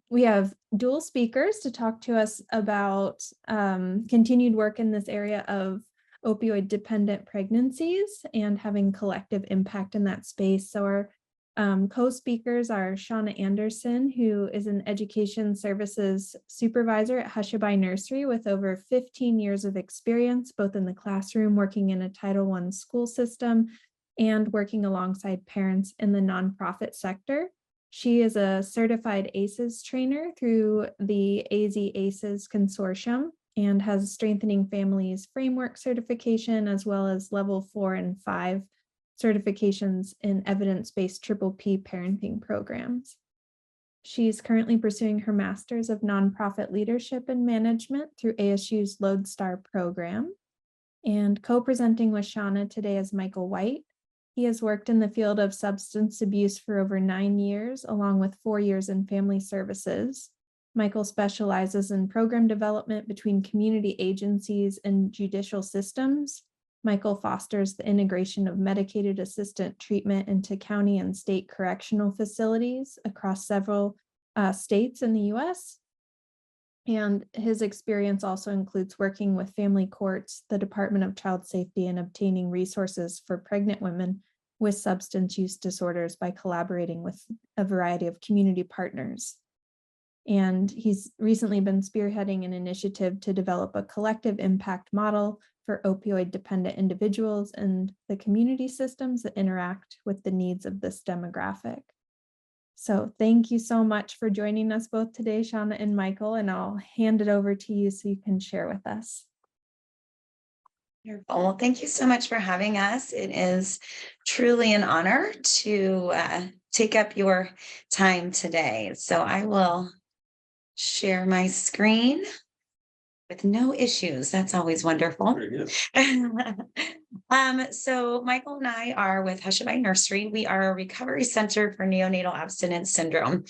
We have dual speakers to talk to us about continued work in this area of opioid-dependent pregnancies and having collective impact in that space. So our co-speakers are Shauna Anderson, who is an education services supervisor at Hushabye Nursery with over 15 years of experience, both in the classroom, working in a Title I school system, and working alongside parents in the nonprofit sector. She is a certified ACEs trainer through the AZ ACEs Consortium and has Strengthening Families Framework certification, as well as level 4 and 5 certifications in evidence-based PPP parenting programs. She's currently pursuing her Master's of Nonprofit Leadership and Management through ASU's Lodestar program. And co-presenting with Shauna today is Michael White. He has worked in the field of substance abuse for over 9 years, along with 4 years in family services. Michael specializes in program development between community agencies and judicial systems. Michael fosters the integration of medicated assistant treatment into county and state correctional facilities across several states in the US. And his experience also includes working with family courts, the Department of Child Safety, and obtaining resources for pregnant women with substance use disorders by collaborating with a variety of community partners. And he's recently been spearheading an initiative to develop a collective impact model for opioid-dependent individuals and the community systems that interact with the needs of this demographic. So thank you so much for joining us both today, Shauna and Michael, and I'll hand it over to you so you can share with us. Wonderful. Well, thank you so much for having us. It is truly an honor to take up your time today. So I will share my screen with no issues. That's always wonderful. Very good. So Michael and I are with Hushabye Nursery. We are a recovery center for neonatal abstinence syndrome.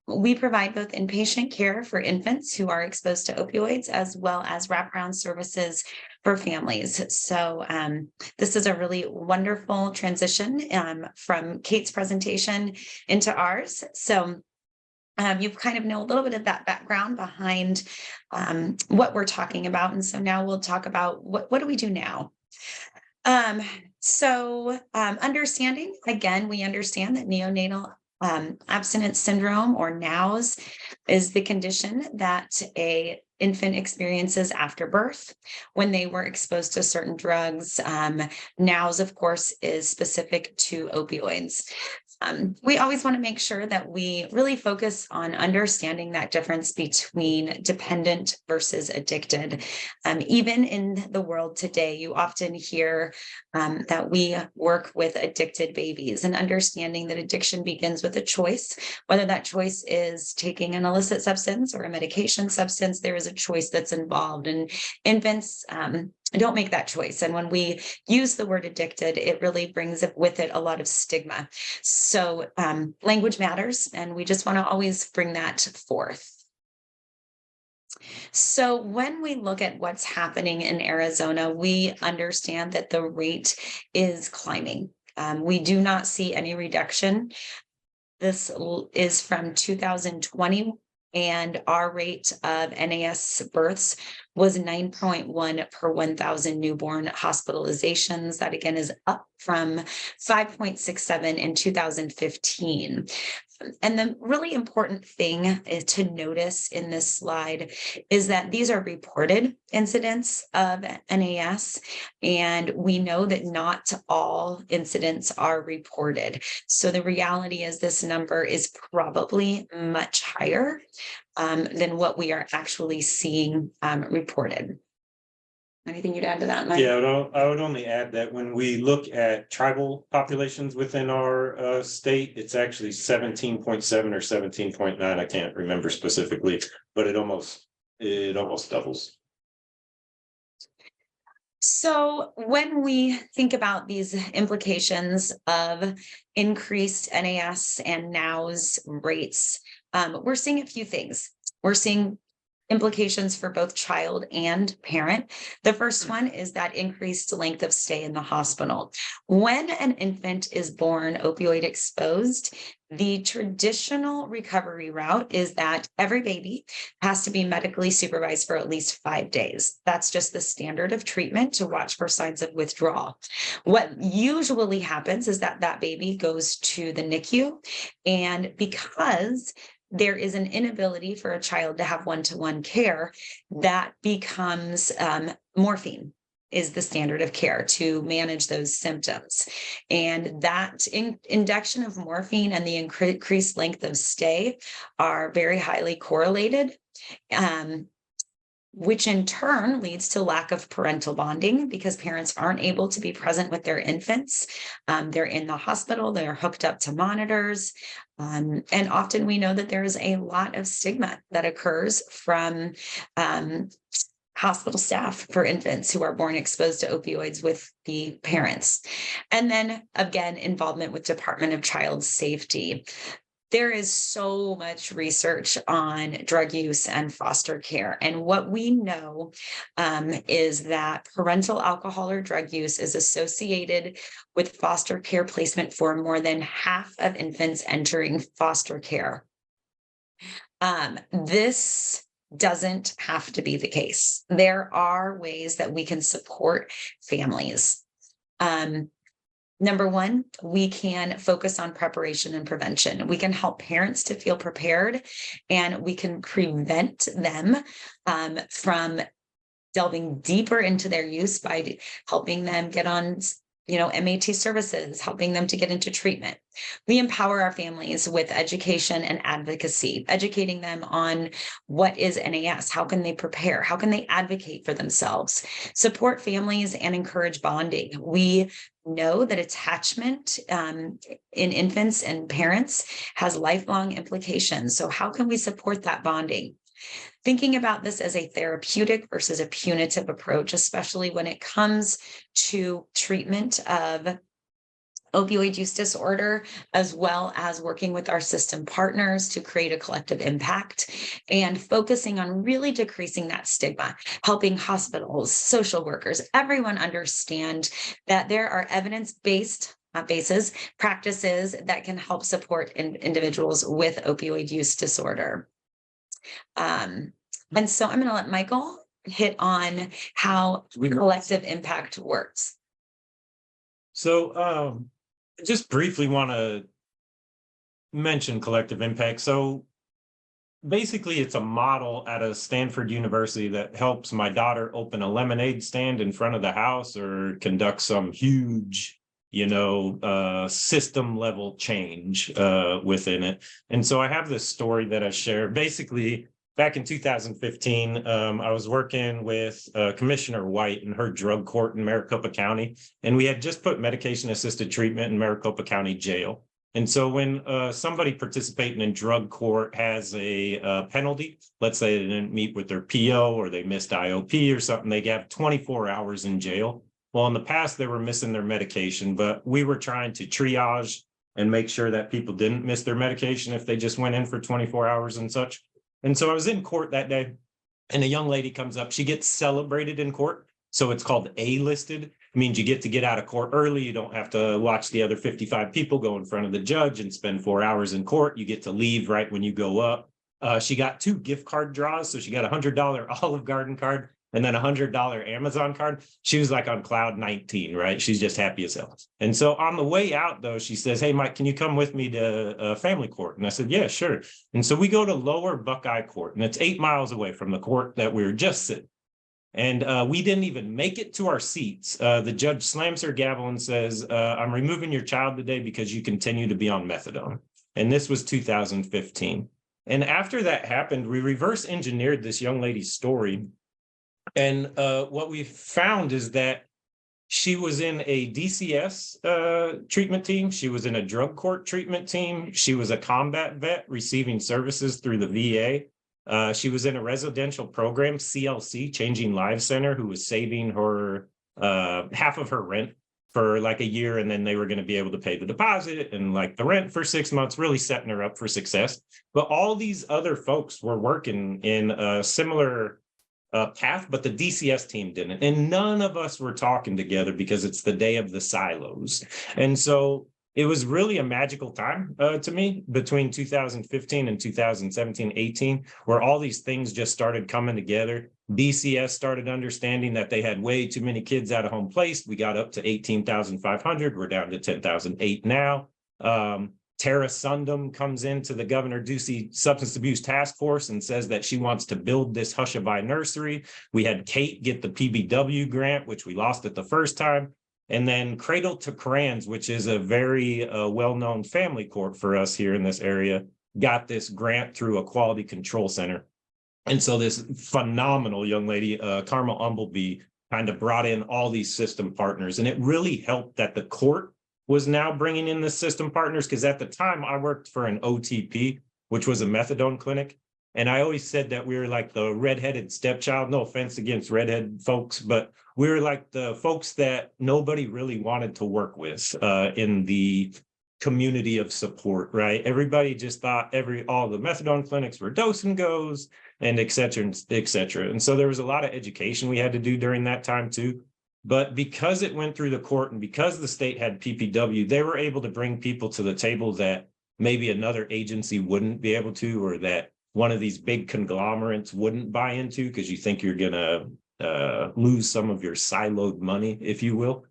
We provide both inpatient care for infants who are exposed to opioids, as well as wraparound services for families. So this is a really wonderful transition from Kate's presentation into ours. So you kind of know a little bit of that background behind what we're talking about. And so now we'll talk about what do we do now? Understanding, again, we understand that neonatal abstinence syndrome, or NAOS, is the condition that a infant experiences after birth when they were exposed to certain drugs. NAOS, of course, is specific to opioids. We always want to make sure that we really focus on understanding that difference between dependent versus addicted. Even in the world today, you often hear that we work with addicted babies, and understanding that addiction begins with a choice, whether that choice is taking an illicit substance or a medication substance. There is a choice that's involved, and infants don't make that choice. And when we use the word addicted, it really brings with it a lot of stigma. So language matters, and we just want to always bring that forth. So when we look at what's happening in Arizona, we understand that the rate is climbing. We do not see any reduction. This is from 2020. And our rate of NAS births was 9.1 per 1,000 newborn hospitalizations. That again is up from 5.67 in 2015. And the really important thing is to notice in this slide is that these are reported incidents of NAS, and we know that not all incidents are reported. So the reality is this number is probably much higher than what we are actually seeing reported. Anything you'd add to that, Mike? Yeah, I would only add that when we look at tribal populations within our state, it's actually 17.7 or 17.9. I can't remember specifically, but it almost doubles. So when we think about these implications of increased NAS and NOWS rates, we're seeing a few things. We're seeing implications for both child and parent. The first one is that increased length of stay in the hospital. When an infant is born opioid exposed, the traditional recovery route is that every baby has to be medically supervised for at least 5 days. That's just the standard of treatment to watch for signs of withdrawal. What usually happens is that that baby goes to the NICU, and because there is an inability for a child to have one-to-one care, that becomes morphine is the standard of care to manage those symptoms. And that induction of morphine and the increased length of stay are very highly correlated. Which in turn leads to lack of parental bonding because parents aren't able to be present with their infants. They're in the hospital, they're hooked up to monitors. And often we know that there is a lot of stigma that occurs from hospital staff for infants who are born exposed to opioids with the parents. And then again, involvement with Department of Child Safety. There is so much research on drug use and foster care. And what we know is that parental alcohol or drug use is associated with foster care placement for more than half of infants entering foster care. This doesn't have to be the case. There are ways that we can support families. Number one, we can focus on preparation and prevention. We can help parents to feel prepared, and we can prevent them from delving deeper into their use by helping them get on MAT services, helping them to get into treatment. We empower our families with education and advocacy, educating them on what is NAS, how can they prepare, how can they advocate for themselves, support families and encourage bonding. We know that attachment in infants and parents has lifelong implications. So how can we support that bonding? Thinking about this as a therapeutic versus a punitive approach, especially when it comes to treatment of opioid use disorder, as well as working with our system partners to create a collective impact and focusing on really decreasing that stigma, helping hospitals, social workers, everyone understand that there are evidence-based practices that can help support individuals with opioid use disorder. And so I'm going to let Michael hit on how collective impact works. So just briefly want to mention collective impact. So basically it's a model at a Stanford University that helps my daughter open a lemonade stand in front of the house or conduct some huge system level change within it. And so I have this story that I share. Basically, back in 2015, I was working with Commissioner White in her drug court in Maricopa County, and we had just put medication-assisted treatment in Maricopa County Jail. And so when somebody participating in drug court has a penalty, let's say they didn't meet with their PO or they missed IOP or something, they have 24 hours in jail. Well, in the past, they were missing their medication, but we were trying to triage and make sure that people didn't miss their medication if they just went in for 24 hours and such. And so I was in court that day, and a young lady comes up. She gets celebrated in court. So it's called A-listed. It means you get to get out of court early. You don't have to watch the other 55 people go in front of the judge and spend 4 hours in court. You get to leave right when you go up. She got 2 gift card draws. So she got a $100 Olive Garden card and then a $100 Amazon card. She was like on cloud 19, right? She's just happy as hell. And so on the way out, though, she says, "Hey, Mike, can you come with me to family court?" And I said, "Yeah, sure." And so we go to Lower Buckeye Court, and it's 8 miles away from the court that we were just sitting. And we didn't even make it to our seats. The judge slams her gavel and says, "I'm removing your child today because you continue to be on methadone." And this was 2015. And after that happened, we reverse engineered this young lady's story. And what we found is that she was in a DCS treatment team. She was in a drug court treatment team. She was a combat vet receiving services through the VA. She was in a residential program, CLC, Changing Lives Center, who was saving her half of her rent for like a year, and then they were going to be able to pay the deposit and like the rent for 6 months, really setting her up for success. But all these other folks were working in a similar path, but the DCS team didn't. And none of us were talking together because it's the day of the silos. And so it was really a magical time to me between 2015 and 2017, 18, where all these things just started coming together. DCS started understanding that they had way too many kids out of home placed. We got up to 18,500. We're down to 10,008 now. Tara Sundum comes into the Governor Ducey Substance Abuse Task Force and says that she wants to build this Hushabye nursery. We had Kate get the PBW grant, which we lost it the first time. And then Cradle to Crayons, which is a very well-known family court for us here in this area, got this grant through a quality control center. And so this phenomenal young lady, Karma Umbleby, kind of brought in all these system partners. And it really helped that the court was now bringing in the system partners, because at the time I worked for an OTP, which was a methadone clinic. And I always said that we were like the redheaded stepchild. No offense against redhead folks, but we were like the folks that nobody really wanted to work with in the community of support, right? Everybody just thought all the methadone clinics were dose and goes and et cetera, et cetera. And so there was a lot of education we had to do during that time too. But because it went through the court and because the state had PPW, they were able to bring people to the table that maybe another agency wouldn't be able to, or that one of these big conglomerates wouldn't buy into, because you think you're going to lose some of your siloed money, if you will.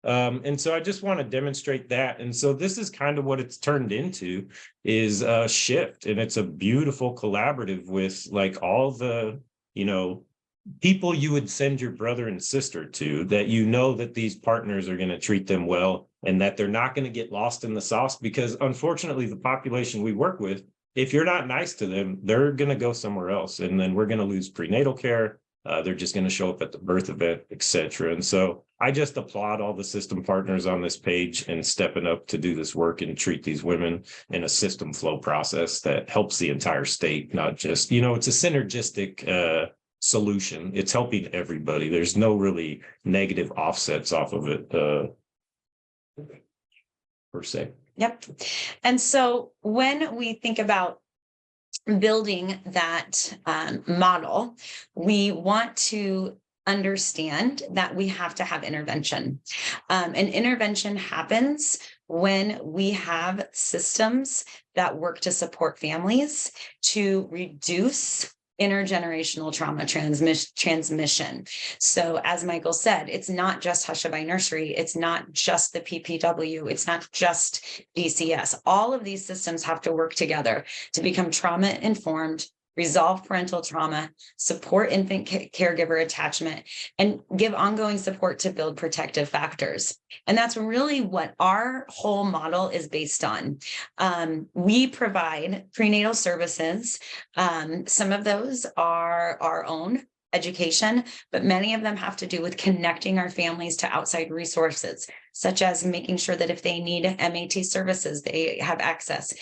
And so I just want to demonstrate that. And so this is kind of what it's turned into, is a shift. And it's a beautiful collaborative with like all the, people you would send your brother and sister to, that that these partners are going to treat them well and that they're not going to get lost in the sauce. Because unfortunately, the population we work with, if you're not nice to them, they're going to go somewhere else. And then we're going to lose prenatal care. They're just going to show up at the birth event, et cetera. And so I just applaud all the system partners on this page and stepping up to do this work and treat these women in a system flow process that helps the entire state, not just, it's a synergistic solution. It's helping everybody. There's no really negative offsets off of it per se. Yep. And so when we think about building that model, we want to understand that we have to have intervention. And intervention happens when we have systems that work to support families to reduce intergenerational trauma transmission. So as Michael said, it's not just Hushabye Nursery. It's not just the PPW. It's not just DCS. All of these systems have to work together to become trauma informed, resolve parental trauma, support infant caregiver attachment, and give ongoing support to build protective factors. And that's really what our whole model is based on. We provide prenatal services. Some of those are our own education, but many of them have to do with connecting our families to outside resources, such as making sure that if they need MAT services, they have access.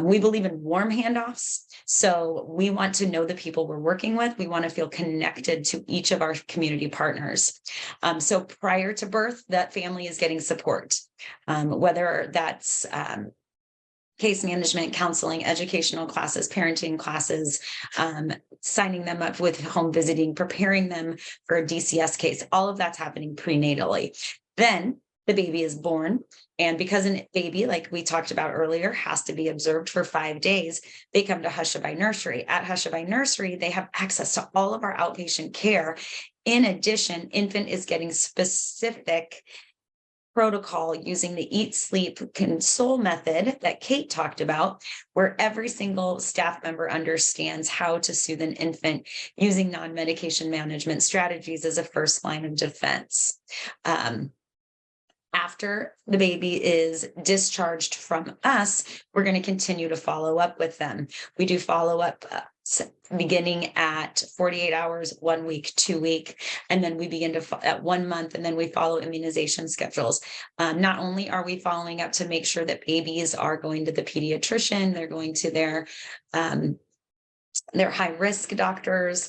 We believe in warm handoffs. So we want to know the people we're working with. We want to feel connected to each of our community partners. So prior to birth, that family is getting support, whether that's case management, counseling, educational classes, parenting classes, signing them up with home visiting, preparing them for a DCS case. All of that's happening prenatally. Then the baby is born. And because a baby, like we talked about earlier, has to be observed for 5 days, they come to Hushabye Nursery. At Hushabye Nursery, they have access to all of our outpatient care. In addition, infant is getting specific protocol using the eat, sleep, console method that Kate talked about, where every single staff member understands how to soothe an infant using non-medication management strategies as a first line of defense. After the baby is discharged from us, we're going to continue to follow up with them. We do follow up beginning at 48 hours, 1 week, 2 week, and then we begin to at 1 month, and then we follow immunization schedules. Not only are we following up to make sure that babies are going to the pediatrician, they're going to their high risk doctors.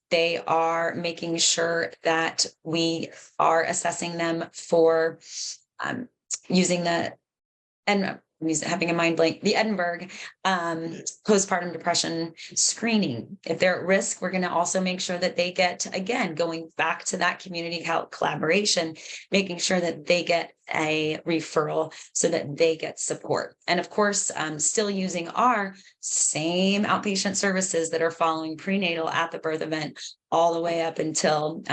They are making sure that we are assessing them for using and I'm having a mind blank, the Edinburgh postpartum depression screening. If they're at risk, we're going to also make sure that they get, again, going back to that community health collaboration, making sure that they get a referral so that they get support. And of course, still using our same outpatient services that are following prenatal at the birth event all the way up until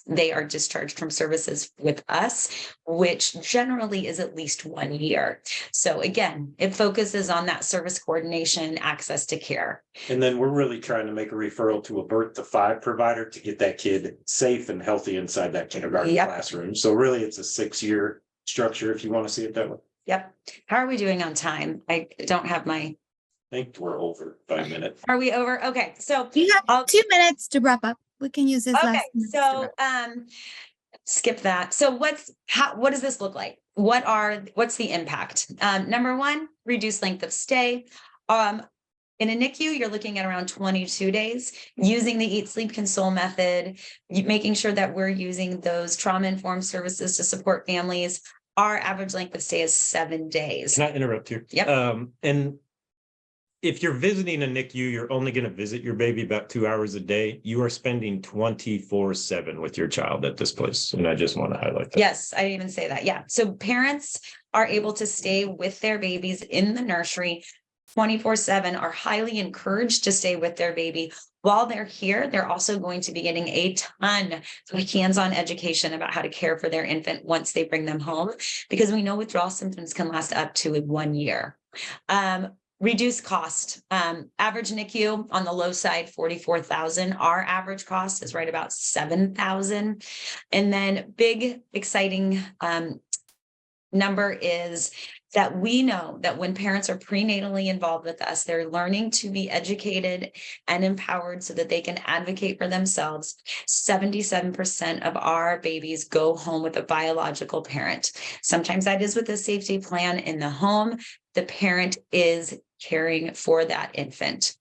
they are discharged from services with us, which generally is at least 1 year. So again, it focuses on that service coordination, access to care. And then we're really trying to make a referral to a birth to 5 provider to get that kid safe and healthy inside that kindergarten classroom. So really it's a 6-year structure if you want to see it that way. Yep. How are we doing on time? I don't have my. I think we're over by a minute. Are we over? Okay. So you have 2 minutes to wrap up. We can use this last. So skip that. So what does this look like? What's the impact? Number 1, reduced length of stay. In a NICU, you're looking at around 22 days using the Eat, Sleep, Console method, making sure that we're using those trauma-informed services to support families. Our average length of stay is 7 days. Can I interrupt here? Yep. And if you're visiting a NICU, you're only going to visit your baby about 2 hours a day. You are spending 24/7 with your child at this place. And I just want to highlight that. Yes, I didn't even say that. Yeah. So parents are able to stay with their babies in the nursery 24/7, are highly encouraged to stay with their baby. While they're here, they're also going to be getting a ton of hands-on education about how to care for their infant once they bring them home, because we know withdrawal symptoms can last up to 1 year. Reduced cost. Average NICU on the low side, $44,000. Our average cost is right about $7,000. And then big, exciting number is that we know that when parents are prenatally involved with us, they're learning to be educated and empowered so that they can advocate for themselves. 77% of our babies go home with a biological parent. Sometimes that is with a safety plan in the home. The parent is caring for that infant.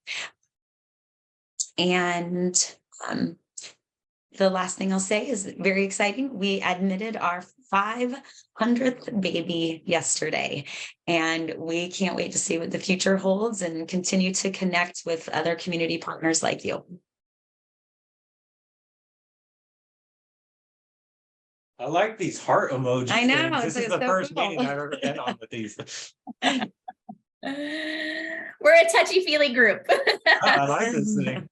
And the last thing I'll say is very exciting. We admitted our 500th baby yesterday, and we can't wait to see what the future holds and continue to connect with other community partners like you. I like these heart emojis. I know. This is the first meeting I've ever been on with these. We're a touchy-feely group. I like this thing.